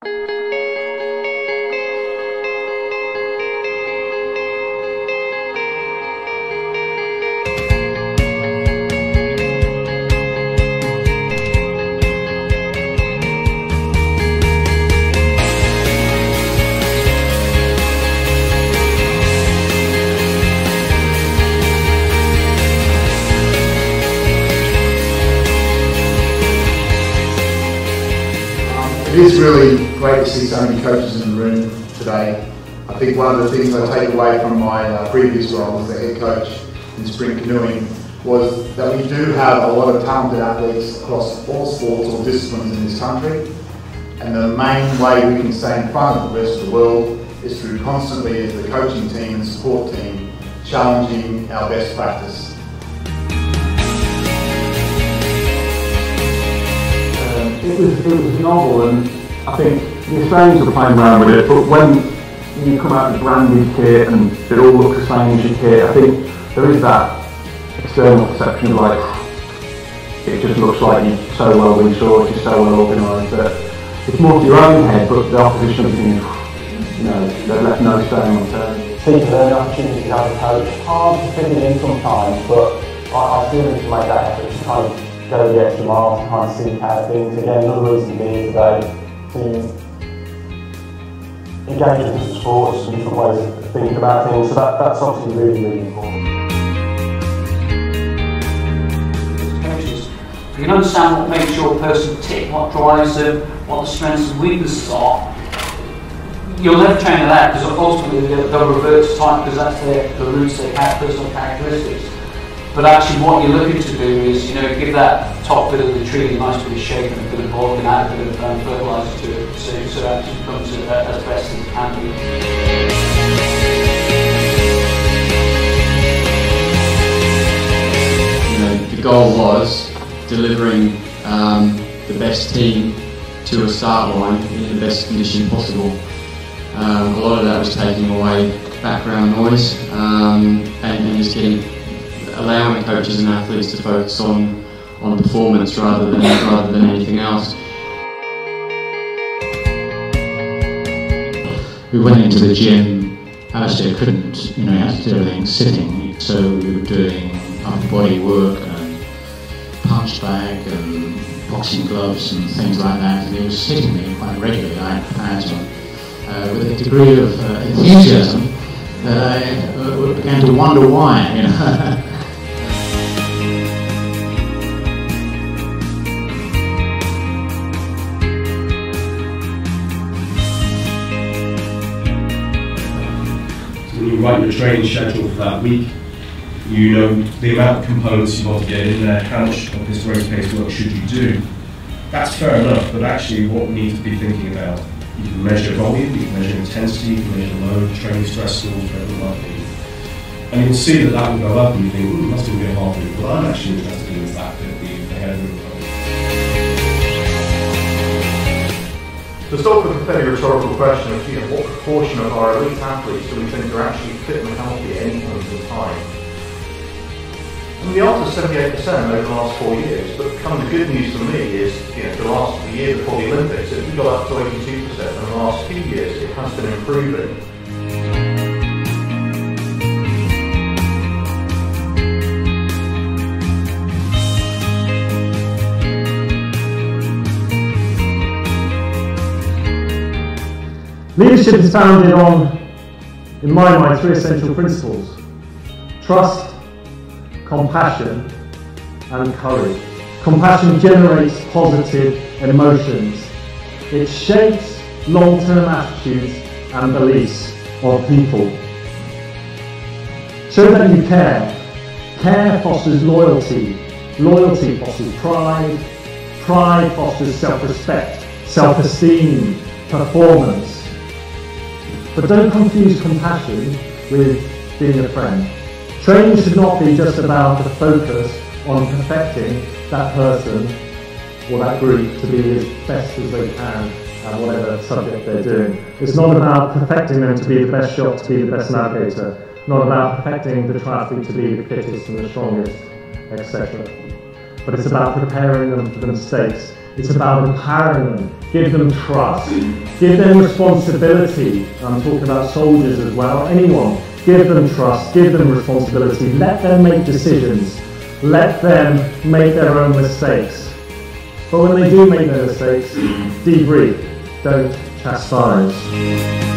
It is really great to see so many coaches in the room today. I think one of the things I take away from my previous role as the head coach in sprint canoeing was that we do have a lot of talented athletes across all sports or disciplines in this country, and the main way we can stay in front of the rest of the world is through constantly, as the coaching team and support team, challenging our best practice. It was novel, and I think the Australians were playing around with it, but when you come out with branded kit and it all looks the same as your kit, I think there is that external perception of like, it just looks like you're so well resourced, you're so well organised, that it's more to your own head, but the opposition is, you know, they've left no stone unturned. Seeing the opportunity to have a coach, hard to fit it in sometimes, but I still need to make that effort to kind of go the extra mile to kind of seek out things. Again, another reason to be here today, to engage in different sports and different ways of thinking about things, so that's obviously really, really important. Coaches, if you can understand what makes your person tick, what drives them, what the strengths and weaknesses are, you'll never train them out, because ultimately they'll revert to type, because that's the roots, their personal characteristics. But actually what you're looking to do is, you know, give that top bit of the tree a nice bit of shape and a bit of bulk and add a bit of fertiliser to it, so it actually becomes as best as it can be. You know, the goal was delivering the best team to a start line in the best condition possible. A lot of that was taking away background noise and just allowing coaches and athletes to focus on performance rather than anything else. We went into the gym. Alistair couldn't, you know, he had to do everything sitting, so we were doing upper body work and punch bag and boxing gloves and things like that, and he was hitting me quite regularly. I had pads on with a degree of enthusiasm that I began to wonder why, you know. When you write your training schedule for that week, you know the amount of components you want to get in there, how much of this race-based work should you do. That's fair enough, but actually what we need to be thinking about, you can measure volume, you can measure intensity, you can measure load, training stress scores, whatever it might be. And you'll see that will go up and you think, that's going to be a hard bit. What I'm actually interested in is that bit, the head of the To start with a fairly rhetorical question of, you know, what proportion of our elite athletes do we think are actually fit and healthy at any point in time? And the answer is 78% over the last 4 years, but kind of the good news for me is, you know, the year before the Olympics, we got up to 82%, and the last few years it has been improving. Leadership is founded on, in my mind, 3 essential principles: trust, compassion, and courage. Compassion generates positive emotions. It shapes long-term attitudes and beliefs of people. Show that you care. Care fosters loyalty. Loyalty fosters pride. Pride fosters self-respect, self-esteem, performance. But don't confuse compassion with being a friend. Training should not be just about the focus on perfecting that person or that group to be as best as they can at whatever subject they're doing. It's not about perfecting them to be the best shot, to be the best navigator. Not about perfecting the triathlete to be the fittest and the strongest, etc. But it's about preparing them for the mistakes It's about empowering them, give them trust, give them responsibility. I'm talking about soldiers as well, anyone. Give them trust, give them responsibility, let them make decisions, let them make their own mistakes. But when they do make their mistakes, debrief, don't chastise.